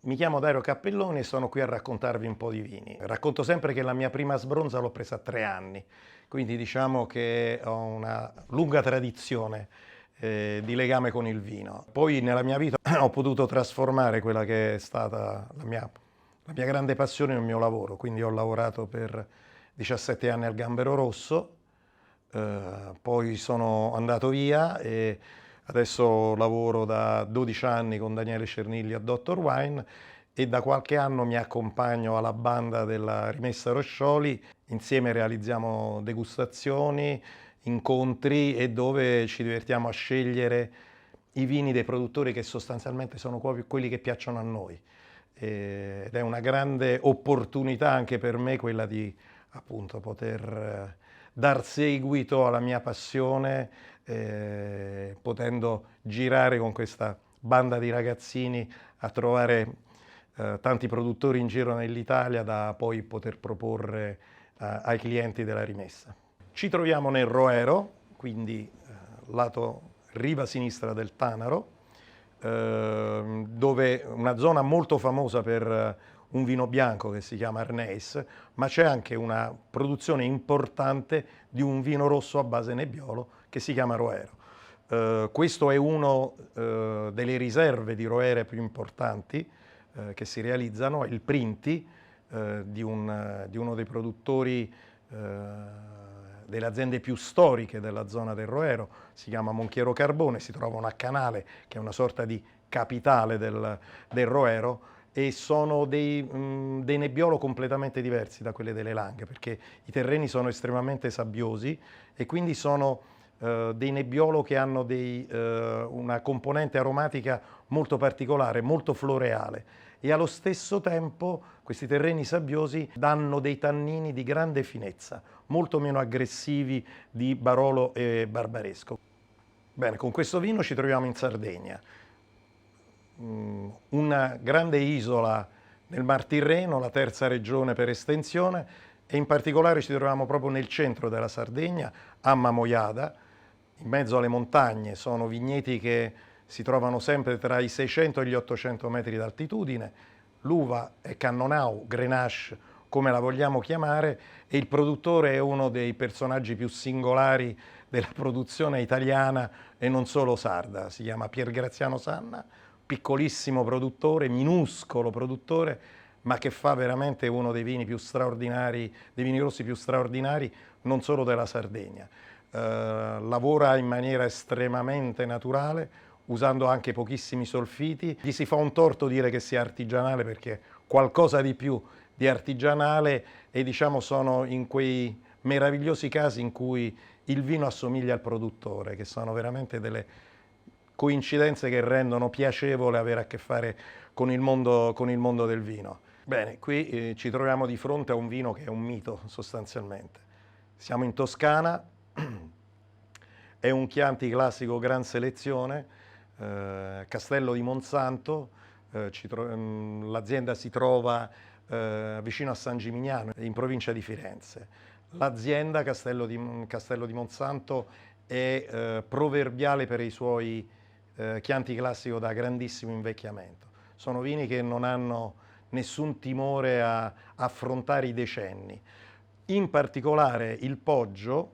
Mi chiamo Dario Cappelloni e sono qui a raccontarvi un po' di vini. Racconto sempre che la mia prima sbronza l'ho presa a 3 anni, quindi diciamo che ho una lunga tradizione di legame con il vino. Poi nella mia vita ho potuto trasformare quella che è stata la mia grande passione nel mio lavoro, quindi ho lavorato per 17 anni al Gambero Rosso, poi sono andato via e adesso lavoro da 12 anni con Daniele Cernilli a Dr. Wine e da qualche anno mi accompagno alla banda della Rimessa Roscioli. Insieme realizziamo degustazioni, incontri e dove ci divertiamo a scegliere i vini dei produttori che sostanzialmente sono quelli che piacciono a noi. Ed è una grande opportunità anche per me quella di appunto poter dar seguito alla mia passione, potendo girare con questa banda di ragazzini a trovare tanti produttori in giro nell'Italia da poi poter proporre ai clienti della Rimessa. Ci troviamo nel Roero, quindi lato riva sinistra del Tanaro, dove una zona molto famosa per un vino bianco che si chiama Arneis, ma c'è anche una produzione importante di un vino rosso a base nebbiolo che si chiama Roero. Questo è uno delle riserve di Roere più importanti che si realizzano, è il Printi di uno dei produttori delle aziende più storiche della zona del Roero, si chiama Monchiero Carbone, si trovano a Canale, che è una sorta di capitale del Roero, e sono dei nebbiolo completamente diversi da quelle delle Langhe, perché i terreni sono estremamente sabbiosi e quindi sono dei nebbiolo che hanno una componente aromatica molto particolare, molto floreale, e allo stesso tempo questi terreni sabbiosi danno dei tannini di grande finezza, molto meno aggressivi di Barolo e Barbaresco. Bene, con questo vino ci troviamo in Sardegna, una grande isola nel Mar Tirreno, la terza regione per estensione, e in particolare ci troviamo proprio nel centro della Sardegna, a Mamoiada, in mezzo alle montagne. Sono vigneti che si trovano sempre tra i 600 e gli 800 metri d'altitudine. L'uva è Cannonau, Grenache, come la vogliamo chiamare, e il produttore è uno dei personaggi più singolari della produzione italiana e non solo sarda. Si chiama Pier Graziano Sanna, piccolissimo produttore, minuscolo produttore, ma che fa veramente uno dei vini più straordinari, dei vini rossi più straordinari, non solo della Sardegna. Lavora in maniera estremamente naturale, usando anche pochissimi solfiti. Gli si fa un torto dire che sia artigianale, perché qualcosa di più di artigianale, e diciamo sono in quei meravigliosi casi in cui il vino assomiglia al produttore, che sono veramente delle coincidenze che rendono piacevole avere a che fare con il mondo del vino. Bene, qui ci troviamo di fronte a un vino che è un mito sostanzialmente. Siamo in Toscana, è un Chianti classico Gran Selezione, Castello di Monsanto, l'azienda si trova vicino a San Gimignano, in provincia di Firenze. L'azienda Castello di Monsanto è proverbiale per i suoi Chianti classico da grandissimo invecchiamento. Sono vini che non hanno nessun timore a affrontare i decenni. In particolare il Poggio,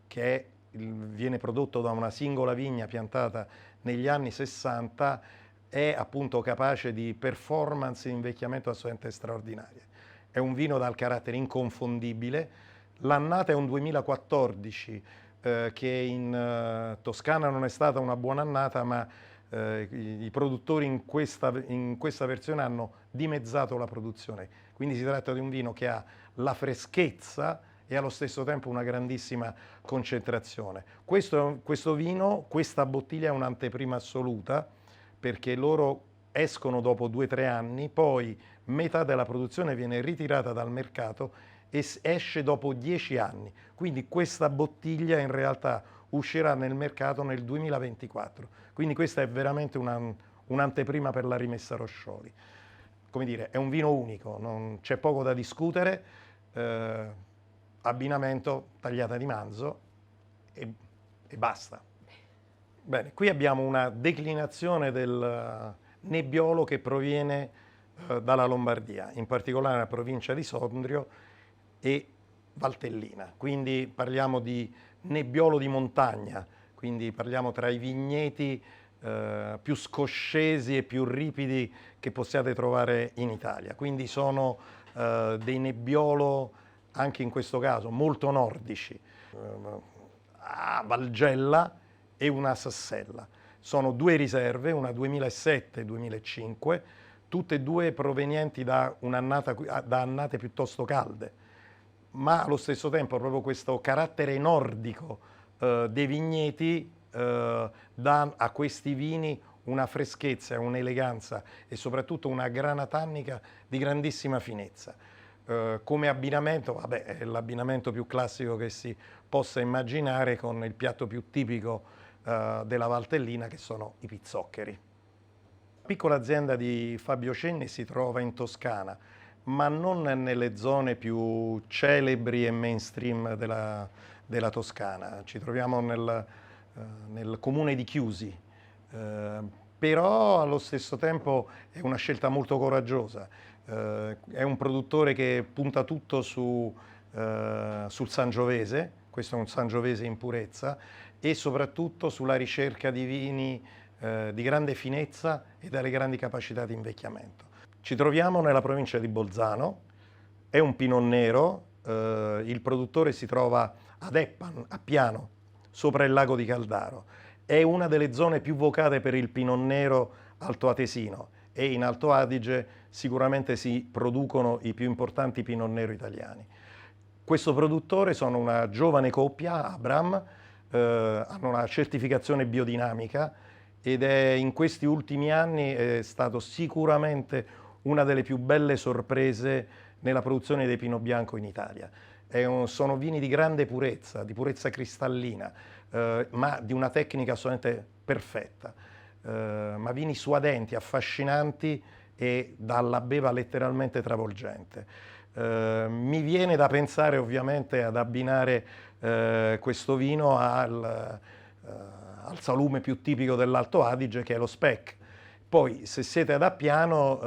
che viene prodotto da una singola vigna piantata negli anni 60, è appunto capace di performance di invecchiamento assolutamente straordinarie. È un vino dal carattere inconfondibile. L'annata è un 2014, che in Toscana non è stata una buona annata, ma i produttori in questa versione hanno dimezzato la produzione. Quindi si tratta di un vino che ha la freschezza e allo stesso tempo una grandissima concentrazione. Questo vino, questa bottiglia è un'anteprima assoluta, perché loro escono dopo 2-3 anni, poi metà della produzione viene ritirata dal mercato e esce dopo 10 anni. Quindi questa bottiglia in realtà uscirà nel mercato nel 2024. Quindi questa è veramente un'anteprima per la Rimessa Roscioli. Come dire, è un vino unico, c'è poco da discutere, abbinamento tagliata di manzo e basta. Bene, qui abbiamo una declinazione del nebbiolo che proviene dalla Lombardia, in particolare la provincia di Sondrio e Valtellina. Quindi parliamo di nebbiolo di montagna, quindi parliamo tra i vigneti più scoscesi e più ripidi che possiate trovare in Italia. Quindi sono dei nebbiolo, anche in questo caso, molto nordici, a Valgella e una Sassella. Sono due riserve, una 2007 e 2005, tutte e due provenienti da annate piuttosto calde, ma allo stesso tempo proprio questo carattere nordico dei vigneti dà a questi vini una freschezza, un'eleganza e soprattutto una grana tannica di grandissima finezza. Come abbinamento, vabbè, è l'abbinamento più classico che si possa immaginare con il piatto più tipico della Valtellina, che sono i pizzoccheri. La piccola azienda di Fabio Cenni si trova in Toscana, ma non nelle zone più celebri e mainstream della Toscana. Ci troviamo nel comune di Chiusi, però allo stesso tempo è una scelta molto coraggiosa. È un produttore che punta tutto sul Sangiovese, questo è un Sangiovese in purezza, e soprattutto sulla ricerca di vini di grande finezza e dalle grandi capacità di invecchiamento. Ci troviamo nella provincia di Bolzano, è un Pinot Nero, il produttore si trova ad Eppan, a Piano, sopra il lago di Caldaro. È una delle zone più vocate per il Pinot Nero altoatesino e in Alto Adige sicuramente si producono i più importanti Pinot Nero italiani. Questo produttore sono una giovane coppia, Abram, hanno una certificazione biodinamica ed è in questi ultimi anni è stato sicuramente una delle più belle sorprese nella produzione dei Pinot Bianco in Italia. Sono vini di grande purezza, di purezza cristallina, ma di una tecnica assolutamente perfetta. Ma vini suadenti, affascinanti e dalla beva letteralmente travolgente. Mi viene da pensare ovviamente ad abbinare questo vino al salume più tipico dell'Alto Adige, che è lo Speck. Poi se siete ad Appiano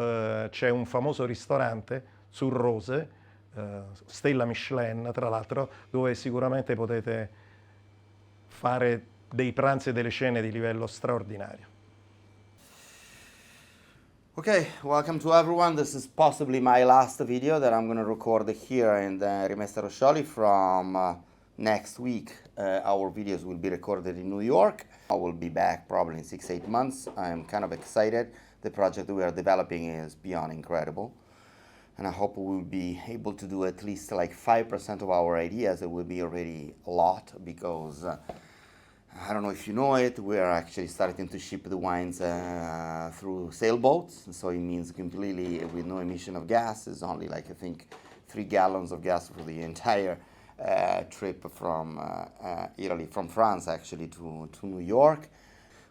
c'è un famoso ristorante sul Rose, stella Michelin tra l'altro, dove sicuramente potete fare dei pranzi e delle cene di livello straordinario. Okay, welcome to everyone. This is possibly my last video that I'm going to record here in Rimessa Roscioli from next week. Our videos will be recorded in New York. I will be back probably in 6-8 months. I'm kind of excited. The project we are developing is beyond incredible. And I hope we will be able to do at least like 5% of our ideas. It will be already a lot because I don't know if you know it, we are actually starting to ship the wines through sailboats. So it means completely with no emission of gas. It's only like I think 3 gallons of gas for the entire trip from Italy, from France actually to New York.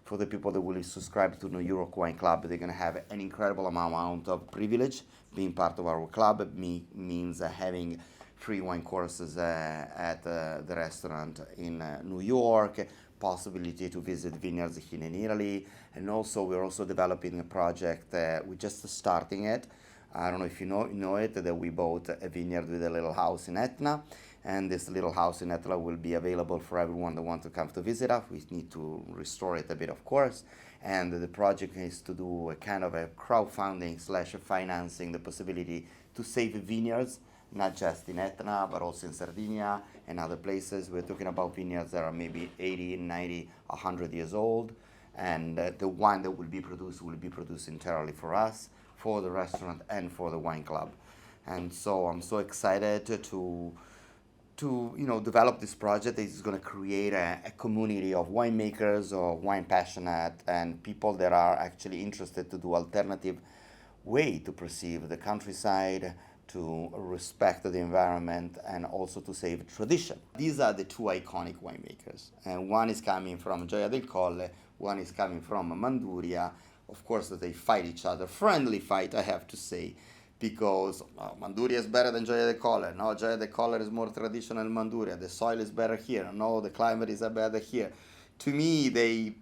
For the people that will subscribe to New York Wine Club, they're going to have an incredible amount of privilege. Being part of our club means having free wine courses at the restaurant in New York, possibility to visit vineyards here in Italy, and also we're also developing a project. We're just starting it. I don't know if you know it, that we bought a vineyard with a little house in Etna, and this little house in Etna will be available for everyone that wants to come to visit us. We need to restore it a bit, of course, and the project is to do a kind of a crowdfunding / financing the possibility to save vineyards, not just in Etna, but also in Sardinia and other places. We're talking about vineyards that are maybe 80, 90, 100 years old, and the wine that will be produced entirely for us, for the restaurant and for the wine club. And so I'm so excited to develop this project. It's going to create a community of winemakers or wine passionate and people that are actually interested to do alternative way to perceive the countryside, to respect the environment, and also to save tradition. These are the two iconic winemakers, and one is coming from Gioia del Colle, one is coming from Manduria. Of course, they fight each other, friendly fight, I have to say, because Manduria is better than Gioia del Colle. No, Gioia del Colle is more traditional than Manduria. The soil is better here. No, the climate is better here. To me, they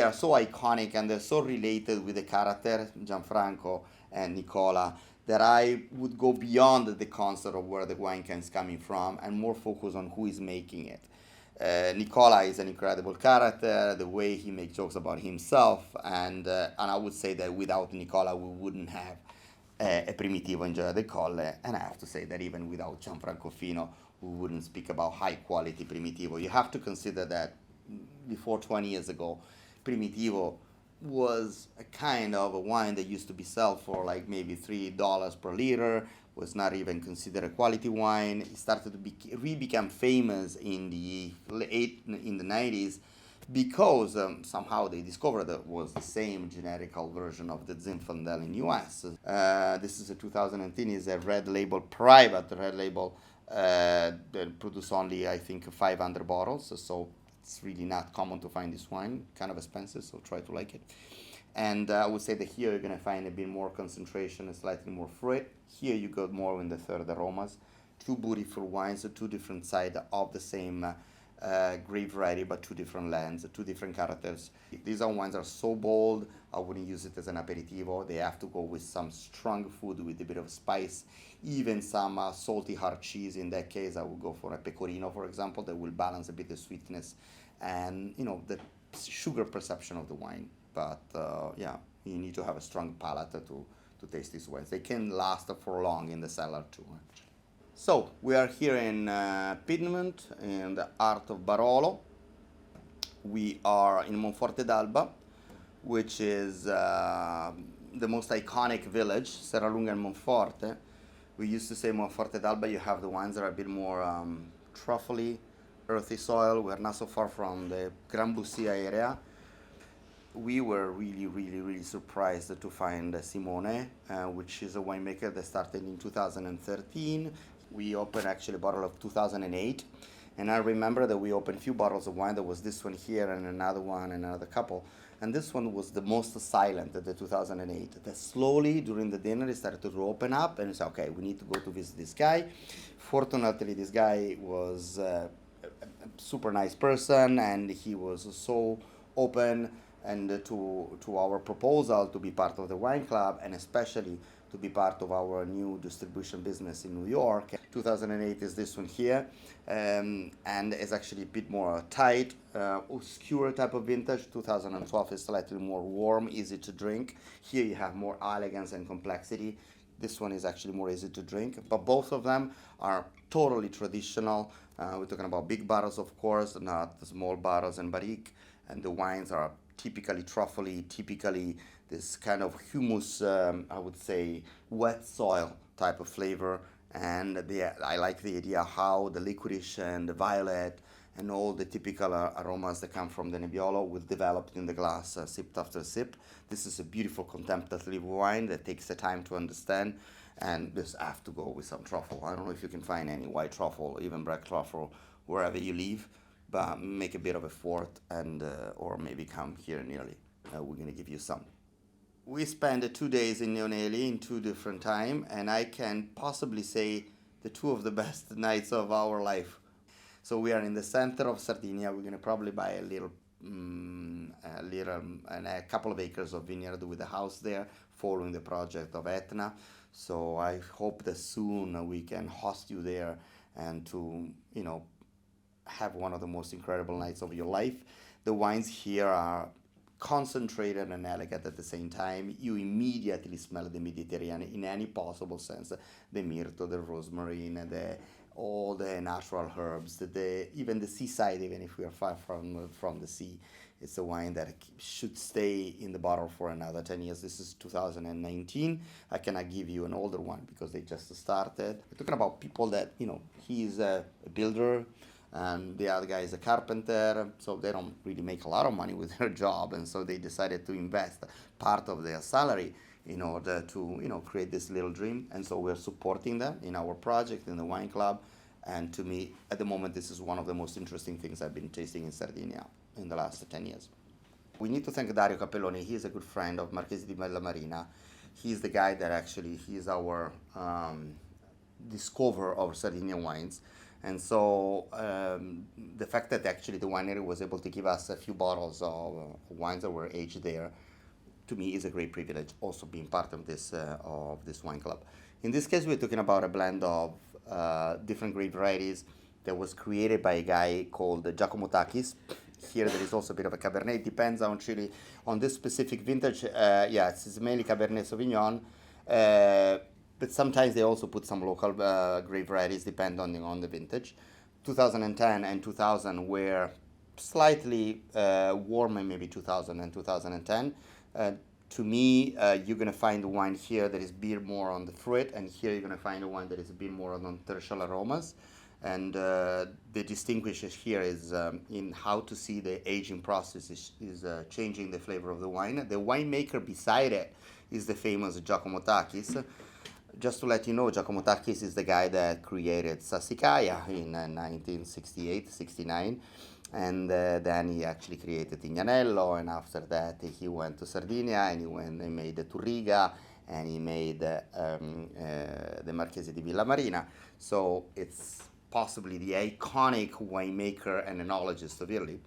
are so iconic and they're so related with the character, Gianfranco and Nicola, that I would go beyond the concept of where the wine can is coming from and more focus on who is making it. Nicola is an incredible character, the way he makes jokes about himself, and I would say that without Nicola we wouldn't have a Primitivo in Gioia del Colle, and I have to say that even without Gianfranco Fino we wouldn't speak about high quality Primitivo. You have to consider that before 20 years ago, Primitivo was a kind of a wine that used to be sold for like maybe $3 per liter, was not even considered a quality wine. It started to become famous in the 90s because somehow they discovered that it was the same generical version of the Zinfandel in US. This is a 2010, is a red label, private red label, that produce only I think 500 bottles, so it's really not common to find this wine, kind of expensive, so try to like it. And I would say that here you're going to find a bit more concentration and slightly more fruit. Here you got more in the third aromas. Two beautiful wines, two different sides of the same grape variety, but two different lands, two different characters. These wines are so bold, I wouldn't use it as an aperitivo. They have to go with some strong food with a bit of spice, even some salty hard cheese. In that case, I would go for a pecorino, for example, that will balance a bit the sweetness and the sugar perception of the wine. But yeah, you need to have a strong palate to taste these wines. They can last for long in the cellar too. Actually. So we are here in Piedmont in the heart of Barolo. We are in Monforte d'Alba, which is the most iconic village, Serralunga and Monforte. We used to say Monforte d'Alba, you have the wines that are a bit more truffly, earthy soil. We're not so far from the Gran Bussia area. We were really surprised to find Simone, which is a winemaker that started in 2013. We opened actually a bottle of 2008. And I remember that we opened a few bottles of wine. There was this one here and another one and another couple. And this one was the most silent at the 2008. That slowly during the dinner it started to open up and we said, okay, we need to go to visit this guy. Fortunately, this guy was a super nice person and he was so open and to our proposal to be part of the wine club and especially to be part of our new distribution business in New York. 2008 is this one here, and it's actually a bit more tight, obscure type of vintage. 2012 is slightly more warm, easy to drink. Here you have more elegance and complexity. This one is actually more easy to drink, but both of them are totally traditional. We're talking about big bottles, of course, not small bottles and barrique, and the wines are typically truffly, typically this kind of humus, I would say, wet soil type of flavor. And I like the idea how the licorice and the violet and all the typical aromas that come from the Nebbiolo was developed in the glass, sip after sip. This is a beautiful contemplative wine that takes the time to understand, and this have to go with some truffle. I don't know if you can find any white truffle, even black truffle, wherever you live, but make a bit of effort and or maybe come here nearly. We're gonna give you some. We spent 2 days in Neonelli in two different times, and I can possibly say the two of the best nights of our life. So we are in the center of Sardinia. We're gonna probably buy a little and a couple of acres of vineyard with a house there, following the project of Etna. So I hope that soon we can host you there and to have one of the most incredible nights of your life. The wines here are concentrated and elegant at the same time. You immediately smell the Mediterranean in any possible sense. The myrto, the rosemary, all the natural herbs, even the seaside, even if we are far from the sea. It's a wine that should stay in the bottle for another 10 years. This is 2019. I cannot give you an older one because they just started. We're talking about people that, he's a builder, and the other guy is a carpenter, so they don't really make a lot of money with their job, and so they decided to invest part of their salary in order to create this little dream. And so we're supporting them in our project in the wine club. And to me, at the moment, this is one of the most interesting things I've been tasting in Sardinia in the last 10 years. We need to thank Dario Capelloni. He's a good friend of Marchesi di Bellamarina. He's the guy that he's our discoverer of Sardinian wines. And so the fact that actually the winery was able to give us a few bottles of wines that were aged there to me is a great privilege also being part of this wine club. In this case, we're talking about a blend of different grape varieties that was created by a guy called Giacomo Takis. Here there is also a bit of a Cabernet. It depends on this specific vintage. It's mainly Cabernet Sauvignon, but sometimes they also put some local grape varieties depending on the vintage. 2010 and 2000 were slightly warmer, maybe 2000 and 2010. To me, you're going to find the wine here that is a bit more on the fruit, and here you're going to find a wine that is a bit more on tertial aromas. And the distinguishes here is in how to see the aging process is changing the flavor of the wine. The winemaker beside it is the famous Giacomo Takis. Just to let you know, Giacomo Takis is the guy that created Sassicaia in 1968-69. And then he actually created Tignanello, and after that he went to Sardinia and he made the Turriga, and he made the Marchese di Villamarina. So it's possibly the iconic winemaker and enologist of Italy.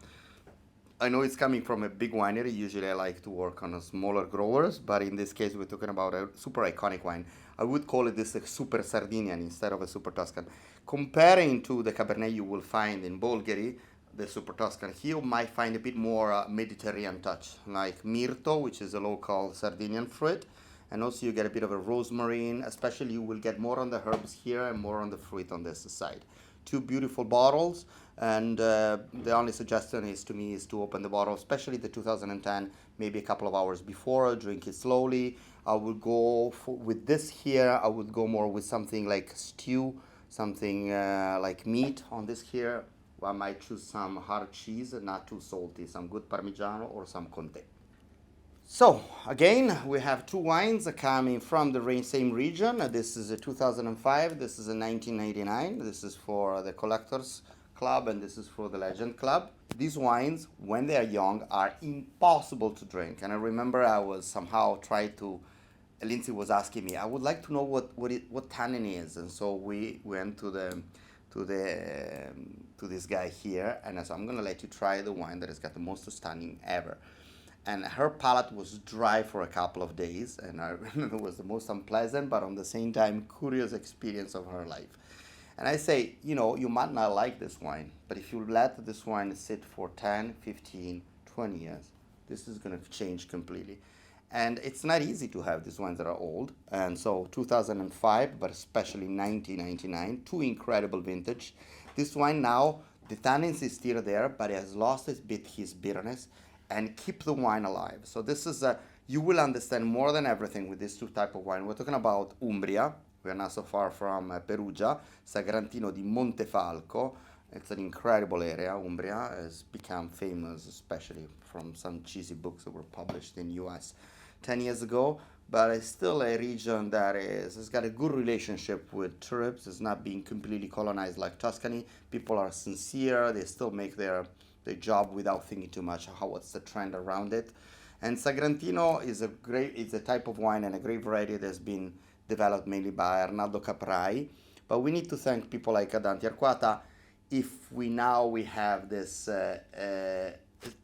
I know it's coming from a big winery. Usually I like to work on smaller growers, but in this case we're talking about a super iconic wine. I would call it this a super Sardinian instead of a super Tuscan. Comparing to the Cabernet you will find in Bolgheri, the super Tuscan, here you might find a bit more Mediterranean touch, like Mirto, which is a local Sardinian fruit, and also you get a bit of a rosemary, especially you will get more on the herbs here and more on the fruit on this side. Two beautiful bottles, and the only suggestion is to me is to open the bottle, especially the 2010, maybe a couple of hours before, drink it slowly. I would go with this here, I would go more with something like stew, something like meat on this here. I might choose some hard cheese, not too salty, some good Parmigiano or some Conte. So again, we have two wines coming from the same region. This is a 2005, this is a 1999. This is for the Collectors Club and this is for the Legend Club. These wines, when they are young, are impossible to drink. And I remember I was somehow trying to, Lindsay was asking me, I would like to know what tannin is. And so we went to this guy here, and I said, I'm gonna let you try the wine that has got the most stunning ever. And her palate was dry for a couple of days, and I remember it was the most unpleasant, but on the same time, curious experience of her life. And I say, you know, you might not like this wine, but if you let this wine sit for 10, 15, 20 years, this is gonna change completely. And it's not easy to have these wines that are old. And so 2005, but especially 1999, two incredible vintage. This wine now, the tannins is still there, but it has lost a bit his bitterness and keep the wine alive. So this is you will understand more than everything with this two type of wine. We're talking about Umbria. We are not so far from Perugia, Sagrantino di Montefalco. It's an incredible area. Umbria has become famous, especially from some cheesy books that were published in US 10 years ago, but it's still a region that has got a good relationship with tourists. It's not being completely colonized like Tuscany. People are sincere. They still make their job without thinking too much what's the trend around it. And Sagrantino is a type of wine and a grape variety that's been developed mainly by Arnaldo Caprai. But we need to thank people like Adante Arquata if we have this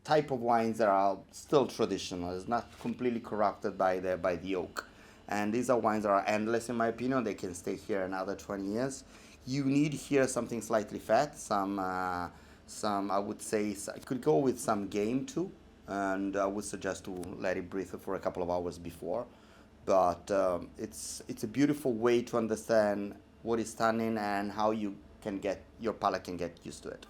type of wines that are still traditional. It's not completely corrupted by the oak. And these are wines that are endless in my opinion. They can stay here another 20 years. You need here something slightly fat, some I would say, I could go with some game too, and I would suggest to let it breathe for a couple of hours before. But it's a beautiful way to understand what is tannin and how your palate can get used to it.